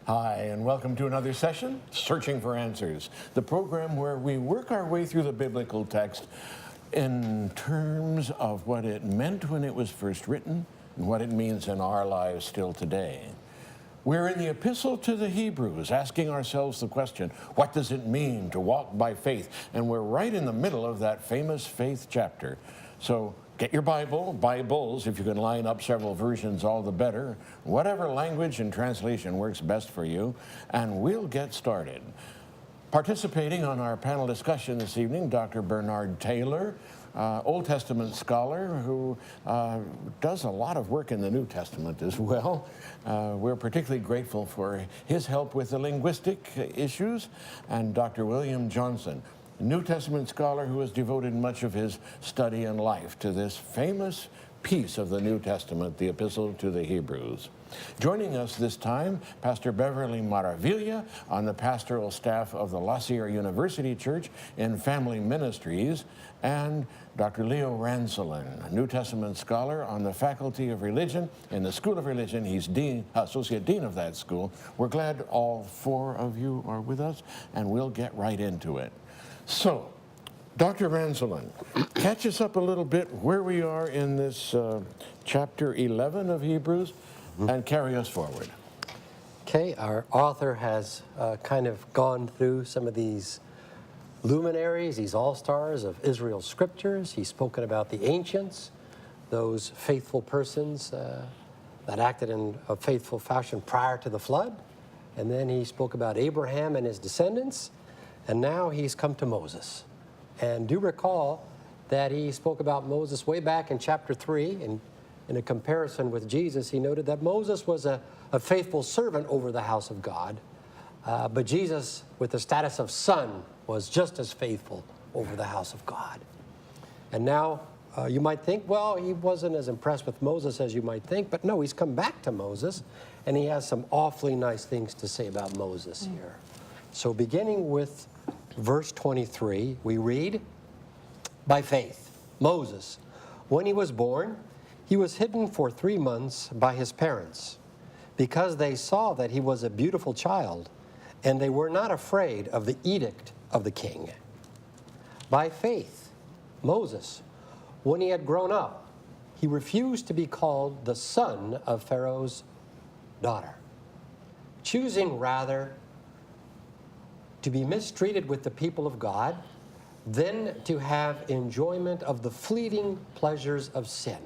Hi, and welcome to another session, Searching for Answers, the program where we work our way through the biblical text in terms of what it meant when it was first written and what it means in our lives still today. We're in the Epistle to the Hebrews, asking ourselves the question, what does it mean to walk by faith? And we're right in the middle of that famous faith chapter. So get your Bibles, if you can line up several versions, all the better. Whatever language and translation works best for you, and we'll get started. Participating on our panel discussion this evening, Dr. Bernard Taylor, Old Testament scholar who does a lot of work in the New Testament as well. We're particularly grateful for his help with the linguistic issues, and Dr. William Johnson, New Testament scholar who has devoted much of his study and life to this famous piece of the New Testament, the Epistle to the Hebrews. Joining us this time, Pastor Beverly Maravilla on the pastoral staff of the La Sierra University Church in Family Ministries, and Dr. Leo Ranzelin, a New Testament scholar on the Faculty of Religion in the School of Religion. He's Associate Dean of that school. We're glad all four of you are with us, and we'll get right into it. So, Dr. Ranzelin, catch us up a little bit where we are in this chapter 11 of Hebrews and carry us forward. Okay, our author has kind of gone through some of these luminaries, these all-stars of Israel's scriptures. He's spoken about the ancients, those faithful persons that acted in a faithful fashion prior to the flood. And then he spoke about Abraham and his descendants. And now he's come to Moses. And do recall that he spoke about Moses way back in chapter 3. And in a comparison with Jesus, he noted that Moses was a faithful servant over the house of God. But Jesus, with the status of son, was just as faithful over the house of God. And now you might think, well, he wasn't as impressed with Moses as you might think. But no, he's come back to Moses. And he has some awfully nice things to say about Moses here. So beginning with verse 23, we read, by faith, Moses, when he was born, he was hidden for 3 months by his parents, because they saw that he was a beautiful child, and they were not afraid of the edict of the king. By faith, Moses, when he had grown up, he refused to be called the son of Pharaoh's daughter, choosing rather to be mistreated with the people of God than to have enjoyment of the fleeting pleasures of sin.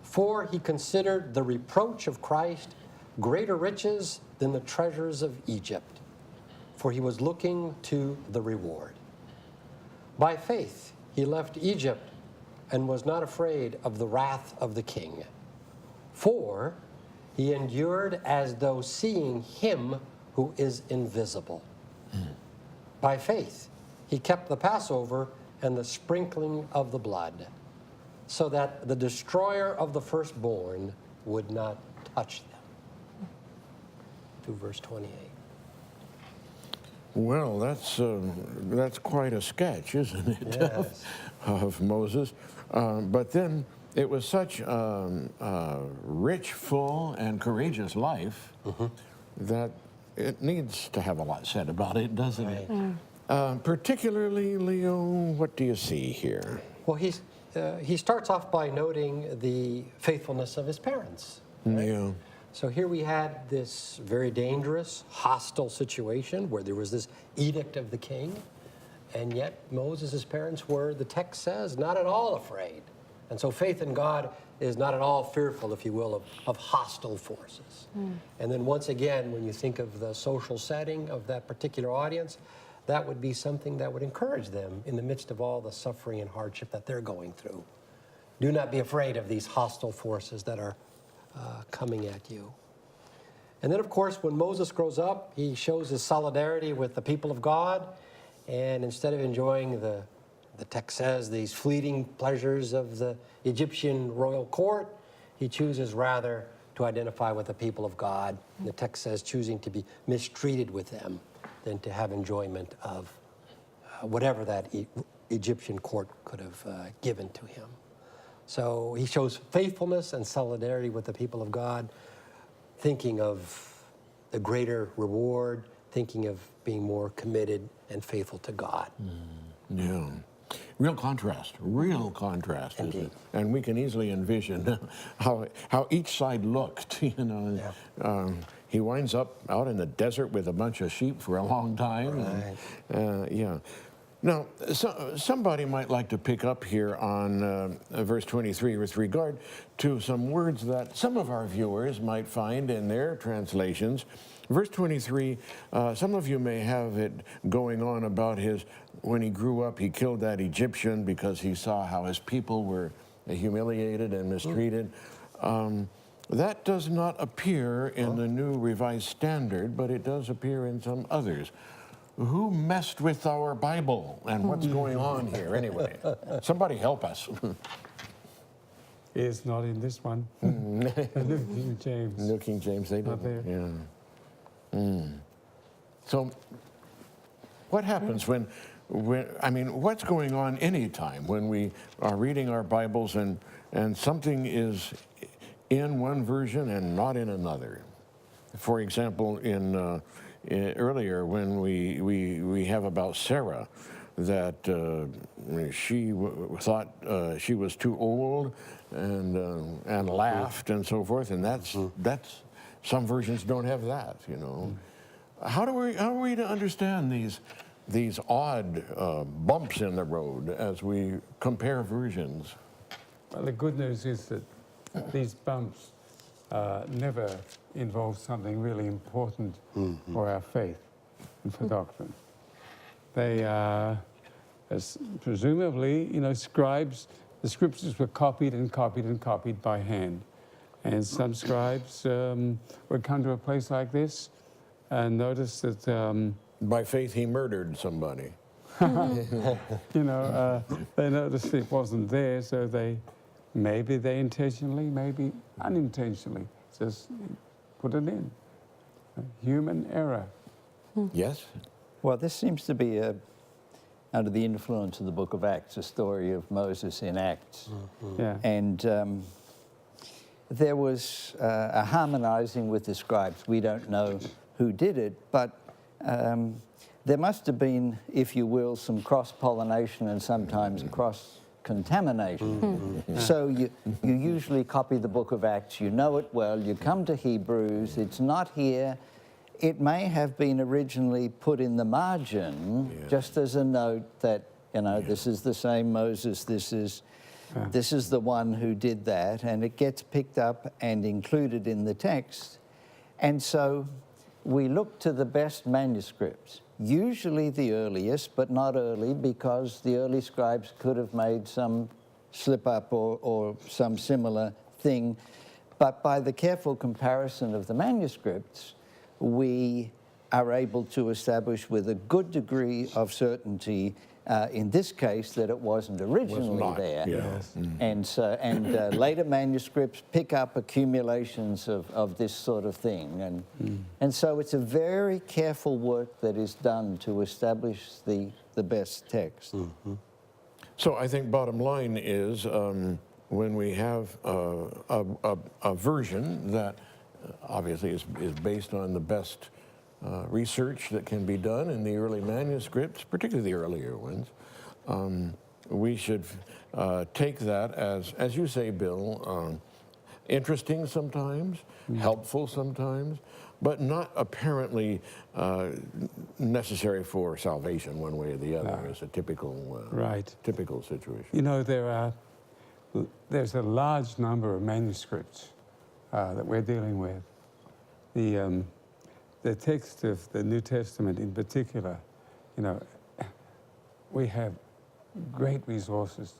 For he considered the reproach of Christ greater riches than the treasures of Egypt, for he was looking to the reward. By faith he left Egypt and was not afraid of the wrath of the king, for he endured as though seeing him who is invisible. By faith, he kept the Passover and the sprinkling of the blood, so that the destroyer of the firstborn would not touch them. To verse 28. Well, that's quite a sketch, isn't it, Yes. of Moses? But then it was such a rich, full, and courageous life that it needs to have a lot said about it, doesn't it? Particularly, Leo, what do you see here? Well, he starts off by noting the faithfulness of his parents. Right? Yeah. So here we had this very dangerous, hostile situation where there was this edict of the king, and yet Moses' parents were, the text says, not at all afraid. And so faith in God is not at all fearful, if you will, of hostile forces. And then once again, when you think of the social setting of that particular audience, that would be something that would encourage them in the midst of all the suffering and hardship that they're going through. Do not be afraid of these hostile forces that are coming at you. And then, of course, when Moses grows up, he shows his solidarity with the people of God, and instead of enjoying the text says, these fleeting pleasures of the Egyptian royal court, he chooses rather to identify with the people of God. And the text says, choosing to be mistreated with them than to have enjoyment of whatever that Egyptian court could have given to him. So he shows faithfulness and solidarity with the people of God, thinking of the greater reward, thinking of being more committed and faithful to God. Yeah. Real contrast, isn't Indeed. it? And we can easily envision how each side looked, you know. Yeah. He winds up out in the desert with a bunch of sheep for a long time. Right. Yeah. Now, somebody might like to pick up here on verse 23 with regard to some words that some of our viewers might find in their translations. Verse 23, some of you may have it going on about when he grew up, he killed that Egyptian because he saw how his people were humiliated and mistreated. That does not appear in the New Revised Standard, but it does appear in some others. Who messed with our Bible, and what's going on here anyway? Somebody help us. It's not in this one. New King James. New King James, they Not didn't. there. Yeah. So, what happens when, I mean, what's going on anytime when we are reading our Bibles and something is in one version and not in another? For example, earlier when we have about Sarah, that she thought she was too old and laughed and so forth, and that's some versions don't have that, you know. How are we to understand these odd bumps in the road as we compare versions? Well, the good news is that these bumps never involve something really important for our faith and for doctrine. They are, presumably, you know, scribes, the scriptures were copied and copied and copied by hand. And some scribes would come to a place like this and notice that... By faith, he murdered somebody. you know, they noticed it wasn't there, so maybe they intentionally, maybe unintentionally, just put it in. Human error. Yes? Well, this seems to be, under the influence of the book of Acts, a story of Moses in Acts. Yeah. And there was a harmonizing with the scribes. We don't know who did it, but there must have been, if you will, some cross-pollination and sometimes cross-contamination. So you usually copy the book of Acts, you know it well, you come to Hebrews, it's not here. It may have been originally put in the margin, just as a note that, you know, this is the same Moses, this is the one who did that, and it gets picked up and included in the text. And so we look to the best manuscripts, usually the earliest, but not early, because the early scribes could have made some slip-up or some similar thing. But by the careful comparison of the manuscripts, we are able to establish with a good degree of certainty, in this case, that it wasn't originally there. Yes. And later manuscripts pick up accumulations of this sort of thing. And so it's a very careful work that is done to establish the best text. So I think bottom line is when we have a version that obviously is based on the best research that can be done in the early manuscripts, particularly the earlier ones, we should take that as you say, Bill, interesting sometimes, helpful sometimes, but not apparently necessary for salvation one way or the other. Is a typical typical situation. You know, there's a large number of manuscripts that we're dealing with. The text of the New Testament in particular, you know, we have great resources,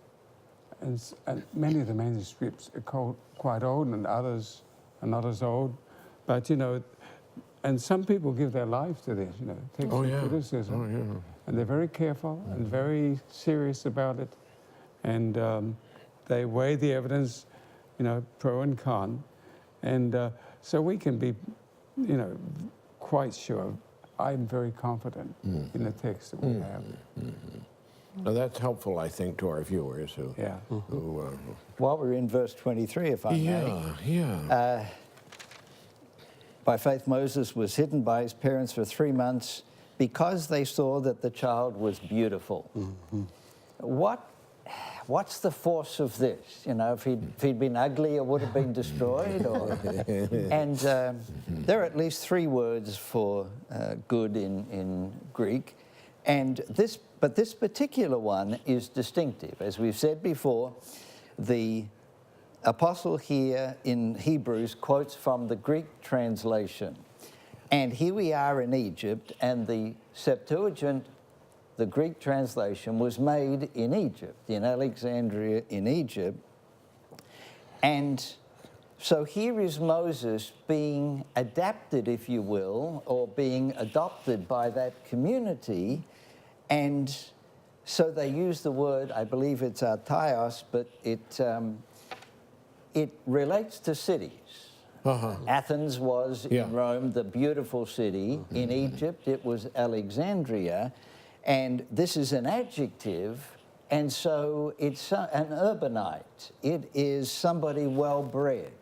and many of the manuscripts are quite old, and others are not as old, but you know, and some people give their life to this, you know, take some criticism, and they're very careful and very serious about it, and they weigh the evidence, you know, pro and con, and so we can be, you know, quite sure. I'm very confident in the text that we have. Now that's helpful, I think, to our viewers who. While we're in verse 23, if I may. By faith, Moses was hidden by his parents for 3 months because they saw that the child was beautiful. What's the force of this? You know, if he'd been ugly, it would have been destroyed. And there are at least 3 words for good in Greek, but this particular one is distinctive. As we've said before, the apostle here in Hebrews quotes from the Greek translation. And here we are in Egypt, and the Septuagint, the Greek translation, was made in Egypt, in Alexandria in Egypt. And so here is Moses being adapted, if you will, or being adopted by that community. And so they use the word, I believe it's artaios, but it relates to cities. Athens was in Rome, the beautiful city. In Egypt, it was Alexandria. And this is an adjective, and so it's an urbanite. It is somebody well-bred.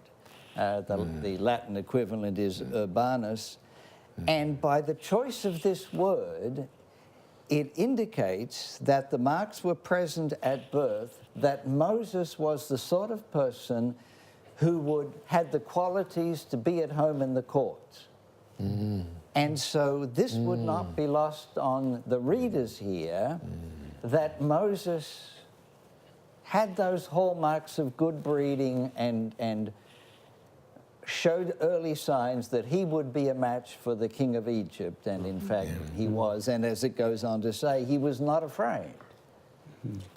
The Latin equivalent is urbanus. And by the choice of this word, it indicates that the marks were present at birth, that Moses was the sort of person who had the qualities to be at home in the court. And so this would not be lost on the readers here, that Moses had those hallmarks of good breeding and showed early signs that he would be a match for the king of Egypt. And in fact, he was. And as it goes on to say, he was not afraid.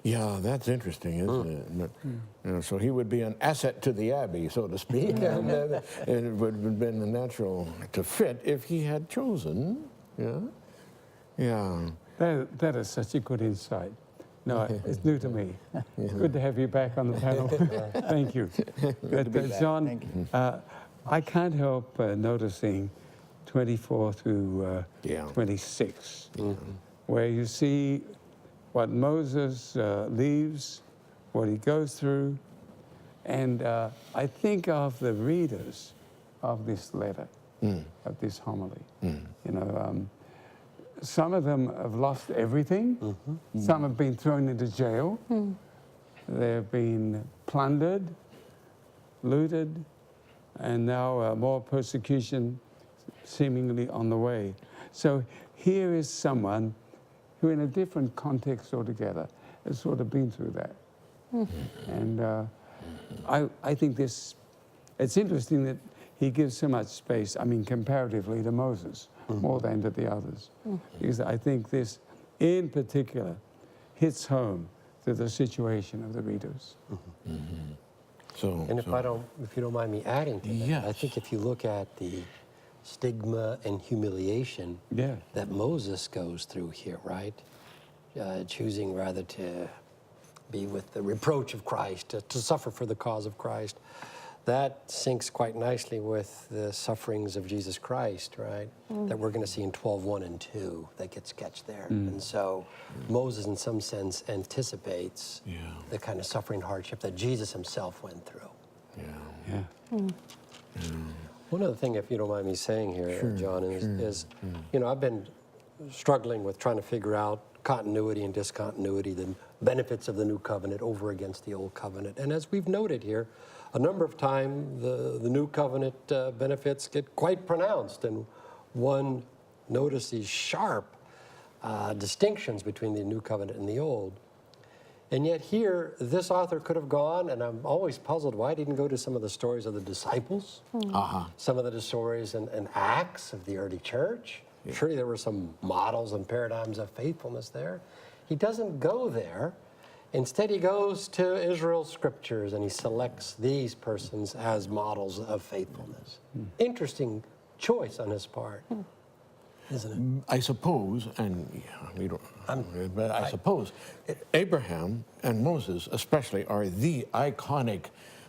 Yeah, that's interesting, isn't it? But, you know, so he would be an asset to the abbey, so to speak, and it would have been natural to fit if he had chosen. Yeah. That is such a good insight. No, it's new to me. Good to have you back on the panel. Thank you. But, John, Thank you. I can't help noticing 24 through 26, where you see what Moses leaves, what he goes through. And I think of the readers of this letter, of this homily. You know, some of them have lost everything. Some have been thrown into jail. They've been plundered, looted, and now more persecution seemingly on the way. So here is someone who in a different context altogether has sort of been through that. And I think it's interesting that he gives so much space, I mean, comparatively to Moses, more than to the others. Because I think this, in particular, hits home to the situation of the readers. So, And if you don't mind me adding to that, Yes. I think if you look at the stigma and humiliation that Moses goes through here, right? Choosing rather to be with the reproach of Christ, to suffer for the cause of Christ. That syncs quite nicely with the sufferings of Jesus Christ, right? That we're going to see in 12:1 and 2 that get sketched there. And so Moses, in some sense, anticipates the kind of suffering hardship that Jesus himself went through. One other thing, if you don't mind me saying here, John, is you know, I've been struggling with trying to figure out continuity and discontinuity, the benefits of the new covenant over against the old covenant. And as we've noted here, a number of times the new covenant benefits get quite pronounced, and one notices these sharp distinctions between the new covenant and the old. And yet here, this author could have gone, and I'm always puzzled why he didn't go to some of the stories of the disciples, some of the stories and acts of the early church. Surely there were some models and paradigms of faithfulness there. He doesn't go there. Instead, he goes to Israel's scriptures, and he selects these persons as models of faithfulness. Interesting choice on his part, isn't it? I suppose, and we don't, but I suppose Abraham and Moses especially are the iconic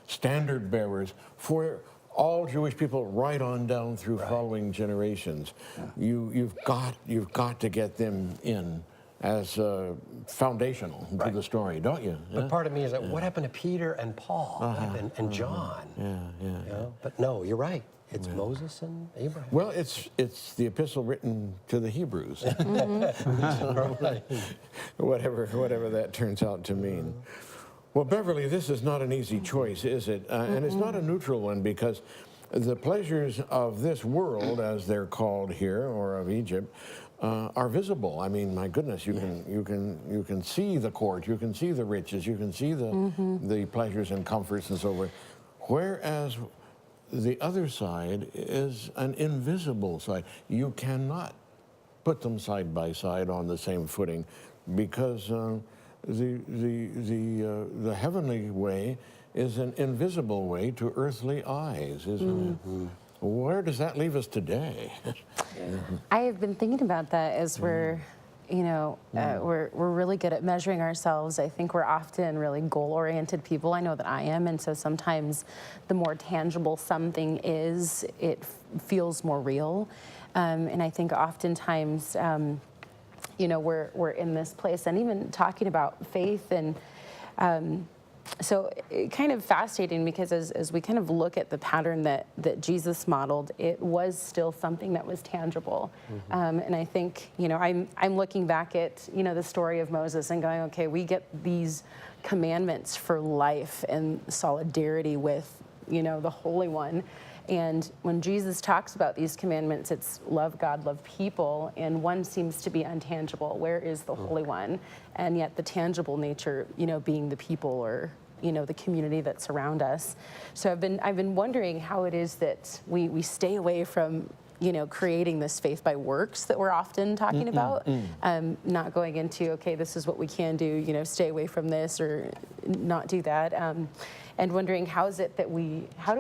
standard bearers for all Jewish people right on down through following generations. You've got to get them in as foundational to the story, don't you? But part of me is like, what happened to Peter and Paul and John? You know? But no, you're right. It's Moses and Abraham. Well, it's the epistle written to the Hebrews. Whatever that turns out to mean. Well, Beverly, this is not an easy choice, is it? And it's not a neutral one, because the pleasures of this world, as they're called here, or of Egypt, are visible. I mean, my goodness, you can see the court, you can see the riches, you can see the pleasures and comforts and so forth. Whereas the other side is an invisible side. You cannot put them side by side on the same footing, because the heavenly way is an invisible way to earthly eyes, isn't it? Where does that leave us today? I have been thinking about that as we're we're really good at measuring ourselves. I think we're often really goal-oriented people. I know that I am, and so sometimes the more tangible something is, it feels more real. And I think oftentimes, we're in this place, and even talking about faith, and so it kind of fascinating, because as we kind of look at the pattern that Jesus modeled, it was still something that was tangible. And I think, I'm looking back at, the story of Moses and going, okay, we get these commandments for life and solidarity with, the Holy One. And when Jesus talks about these commandments, it's love God, love people, and one seems to be untangible. Where is the Holy One? And yet the tangible nature, being the people, or the community that's around us. So I've been wondering how it is that we stay away from creating this faith by works that we're often talking about, not going into, okay, this is what we can do, stay away from this or not do that. And wondering how do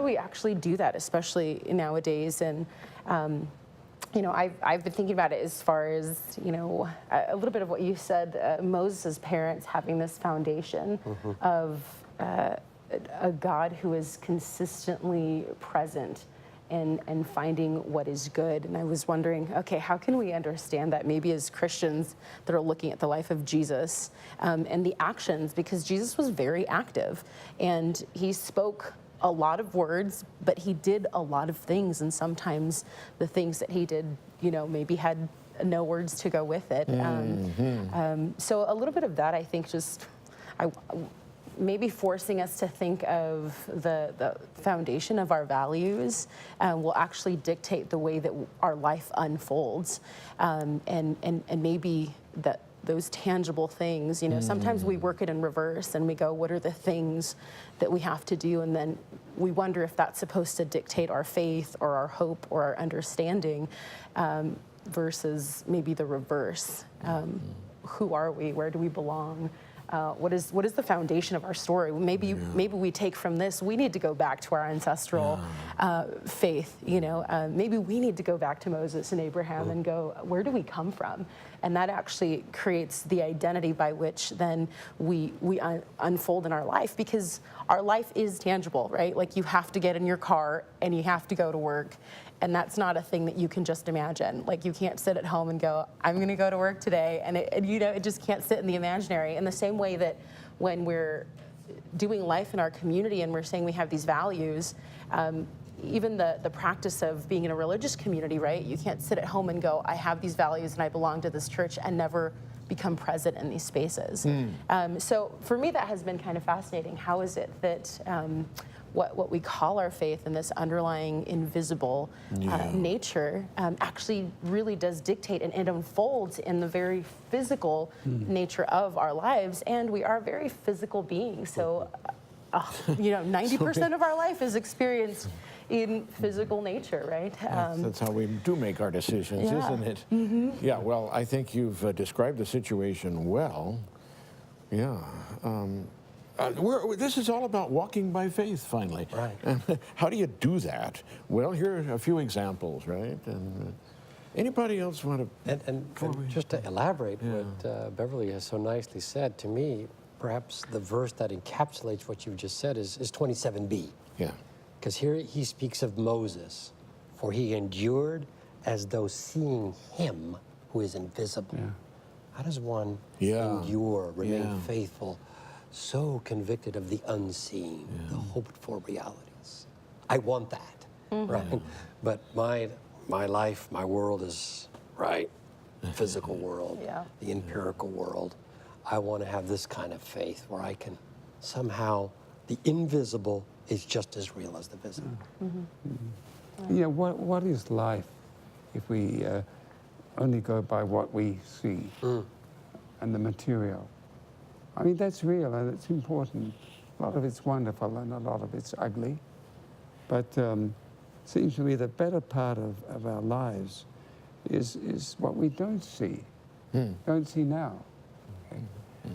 we actually do that, especially nowadays? And I've been thinking about it as far as, a little bit of what you said, Moses' parents having this foundation of a God who is consistently present and finding what is good. And I was wondering, okay, how can we understand that maybe as Christians that are looking at the life of Jesus and the actions, because Jesus was very active and he spoke a lot of words, but he did a lot of things, and sometimes the things that he did, maybe had no words to go with it. So a little bit of that, I think, maybe forcing us to think of the foundation of our values will actually dictate the way that our life unfolds, and maybe that those tangible things, sometimes we work it in reverse and we go, what are the things that we have to do? And then we wonder if that's supposed to dictate our faith or our hope or our understanding, versus maybe the reverse. Who are we? Where do we belong? What is the foundation of our story? Maybe we take from this, we need to go back to our ancestral faith. Maybe we need to go back to Moses and Abraham and go, where do we come from? And that actually creates the identity by which then we unfold in our life, because our life is tangible, right? Like, you have to get in your car and you have to go to work. And that's not a thing that you can just imagine. Like, you can't sit at home and go, I'm going to go to work today. And it just can't sit in the imaginary. In the same way that when we're doing life in our community and we're saying we have these values, even the practice of being in a religious community, right? You can't sit at home and go, I have these values and I belong to this church, and never become present in these spaces. So for me, that has been kind of fascinating. How is it that what we call our faith and this underlying invisible nature actually really does dictate, and it unfolds in the very physical nature of our lives, and we are very physical beings. So 90% of our life is experienced in physical nature, right? That's how we do make our decisions, isn't it? Yeah, well, I think you've described the situation well. Yeah. This is all about walking by faith, finally. Right. How do you do that? Well, here are a few examples, right? And anybody else want to? And just to elaborate what Beverly has so nicely said, to me, perhaps the verse that encapsulates what you just said is 27b. Yeah. Because here he speaks of Moses, for he endured as though seeing him who is invisible. Yeah. How does one endure, remain faithful, so convicted of the unseen, the hoped for realities? I want that. right? But my life, my world is, right, the physical world, Yeah. the empirical world. I want to have this kind of faith where I can somehow, the invisible is just as real as the visible. Yeah, what is life if we only go by what we see and the material? I mean, that's real and it's important. A lot of it's wonderful and a lot of it's ugly. But seems to me the better part of our lives is what we don't see, don't see now. Okay?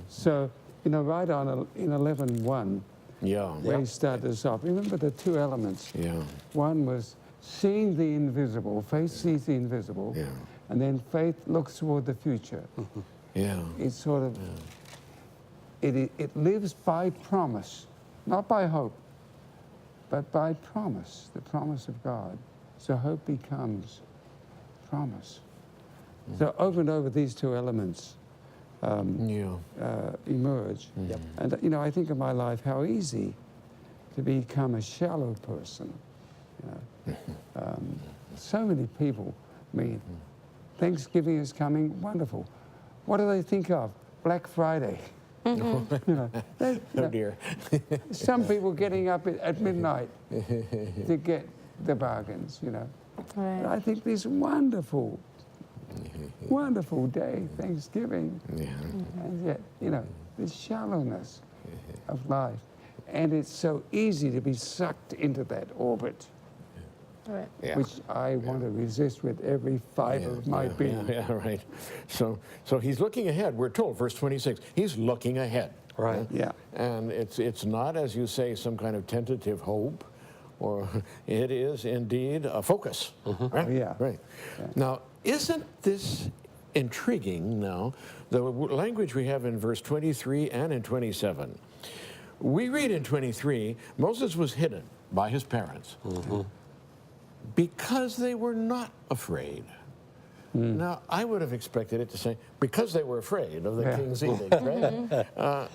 So, you know, right on in 11:1, Yeah. where he started us off, remember the two elements. Yeah. One was seeing the invisible, faith sees the invisible, Yeah. and then faith looks toward the future. Yeah. It's sort of, it lives by promise, not by hope, but by promise, the promise of God. So hope becomes promise. So over and over these two elements Yeah. emerge. And you know, I think of my life, how easy to become a shallow person. You know, so many people. I mean, Thanksgiving is coming, wonderful. What do they think of? Black Friday. You know, Oh dear. some people getting up at midnight to get the bargains. You know, Right. and I think this wonderful, wonderful day, Thanksgiving. Yeah. And yet, you know, the shallowness of life. And it's so easy to be sucked into that orbit, Right. Yeah. which I want to resist with every fiber of my being. Yeah, right. So he's looking ahead. We're told, verse 26, he's looking ahead. Right. Yeah. And it's not, as you say, some kind of tentative hope, or it is indeed a focus. Right? Yeah. Right. Now, isn't this intriguing now, the language we have in verse 23 and in 27? We read in 23, Moses was hidden by his parents because they were not afraid. Now, I would have expected it to say, because they were afraid of the Yeah. king's edict, right?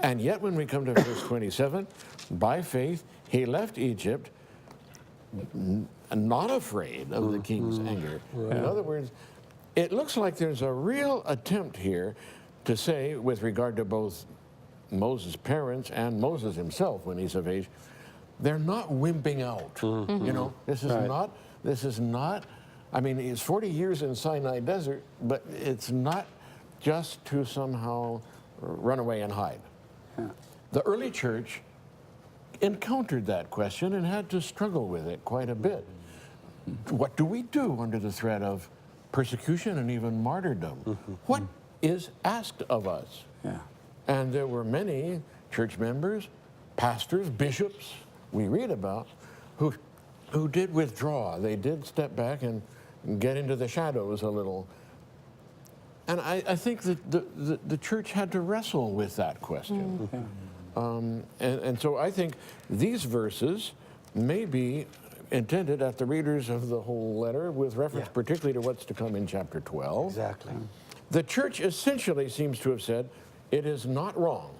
And yet when we come to verse 27, by faith, he left Egypt not afraid of the king's anger. In other words, it looks like there's a real attempt here to say, with regard to both Moses' parents and Moses himself when he's of age, they're not wimping out. You know, this is not, I mean, he's 40 years in Sinai Desert, but it's not just to somehow run away and hide. The early church encountered that question and had to struggle with it quite a bit. What do we do under the threat of persecution and even martyrdom? What is asked of us? Yeah. And there were many church members, pastors, bishops, we read about, who did withdraw. They did step back and get into the shadows a little. And I think that the church had to wrestle with that question. And so I think these verses may be intended at the readers of the whole letter with reference particularly to what's to come in chapter 12. Exactly. The church essentially seems to have said, it is not wrong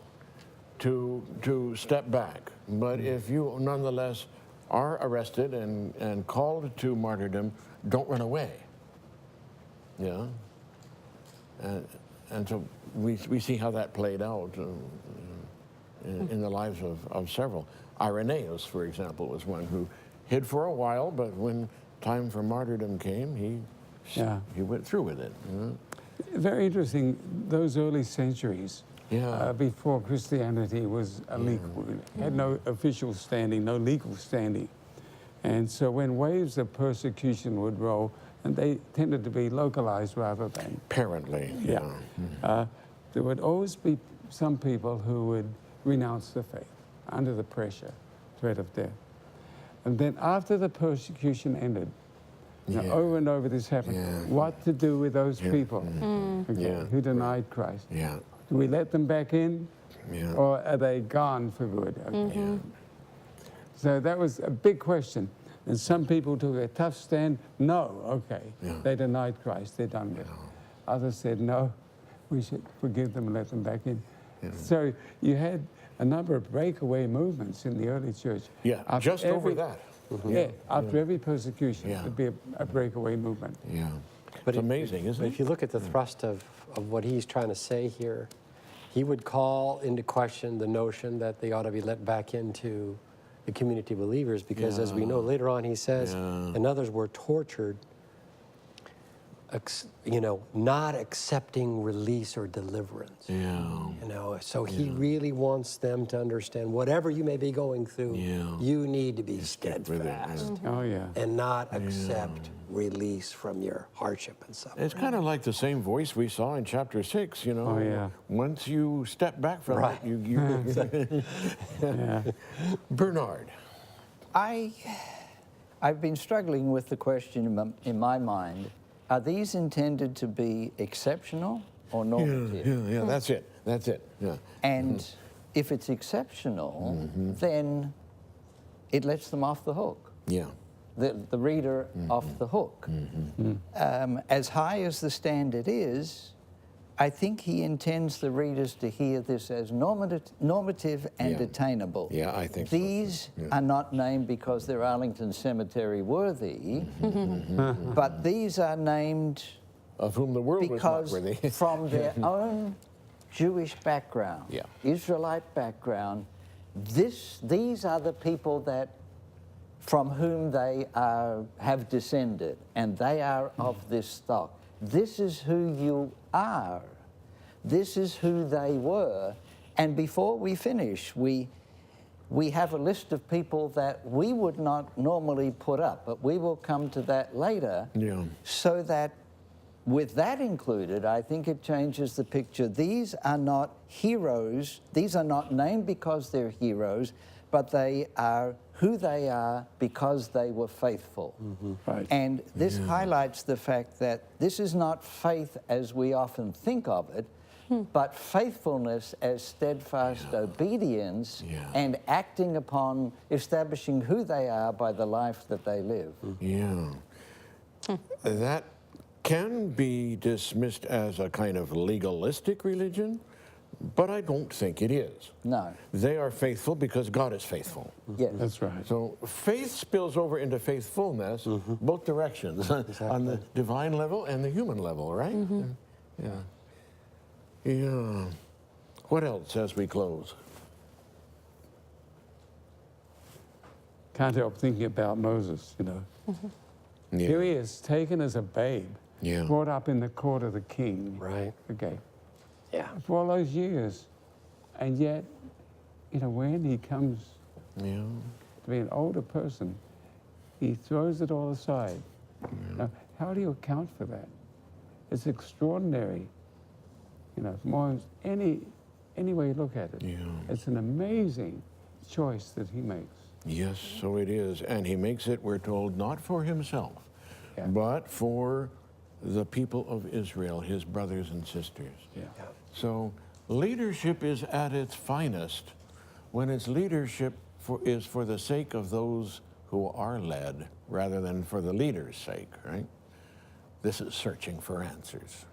to step back, but if you nonetheless are arrested and called to martyrdom, don't run away. Yeah? And so we see how that played out in the lives of several. Irenaeus, for example, was one who hid for a while, but when time for martyrdom came, he went through with it. You know? Very interesting, those early centuries, Yeah. before Christianity was a legal, had no official standing, no legal standing. And so when waves of persecution would roll, and they tended to be localized rather than... Apparently, there would always be some people who would renounce the faith under the pressure, threat of death. And then after the persecution ended, you know, over and over this happened, what to do with those people who denied Christ? Yeah. Do we let them back in, Yeah. or are they gone for good? Okay. So that was a big question. And some people took a tough stand. No, okay. They denied Christ. They're done with it. Others said, no, we should forgive them and let them back in. So you had a number of breakaway movements in the early church. Yeah, After just over that. Yeah, after every persecution, Yeah. there'd be a breakaway movement. Yeah. But It's amazing, But isn't if it? you look at the thrust of what he's trying to say here, he would call into question the notion that they ought to be let back into the community of believers because, as we know later on, he says, and others were tortured, not accepting release or deliverance. Yeah. So he really wants them to understand whatever you may be going through, you need to be with it, steadfast Oh, yeah. and not accept release from your hardship and suffering. It's kind of like the same voice we saw in chapter 6, you know. Oh, yeah. Once you step back from Right. it, you Yeah. Bernard. I've been struggling with the question in my mind, are these intended to be exceptional or normative? Yeah, that's it. That's it. Yeah. And if it's exceptional, then it lets them off the hook. Yeah. The reader off the hook. As high as the standard is, I think he intends the readers to hear this as normative and Yeah. attainable. Yeah, I think so. These are not named because they're Arlington Cemetery worthy, but these are named Of whom the world was not because worthy. from their own Jewish background, Yeah. Israelite background, these are the people that from whom they have descended, and they are of this stock. This is who you are. This is who they were. And before we finish, we have a list of people that we would not normally put up, but we will come to that later. Yeah. So that with that included, I think it changes the picture. These are not heroes. These are not named because they're heroes, but they are who they are because they were faithful. Right. And this highlights the fact that this is not faith as we often think of it, but faithfulness as steadfast obedience and acting upon establishing who they are by the life that they live. Yeah. That can be dismissed as a kind of legalistic religion, but I don't think it is. No. They are faithful because God is faithful. Yes. That's right. So faith spills over into faithfulness, both directions, on the divine level and the human level, right? Yeah. Yeah. What else as we close? Can't help thinking about Moses, you know. Yeah. Here he is, taken as a babe, Yeah. brought up in the court of the king. Right. Okay. Yeah. For all those years. And yet, you know, when he comes Yeah. to be an older person, he throws it all aside. Now, how do you account for that? It's extraordinary. You know, from almost any way you look at it. Yeah. It's an amazing choice that he makes. Yes, so it is. And he makes it, we're told, not for himself, Yeah. but for the people of Israel, his brothers and sisters. Yeah. So leadership is at its finest when its leadership is for the sake of those who are led rather than for the leader's sake, right? This is Searching for Answers.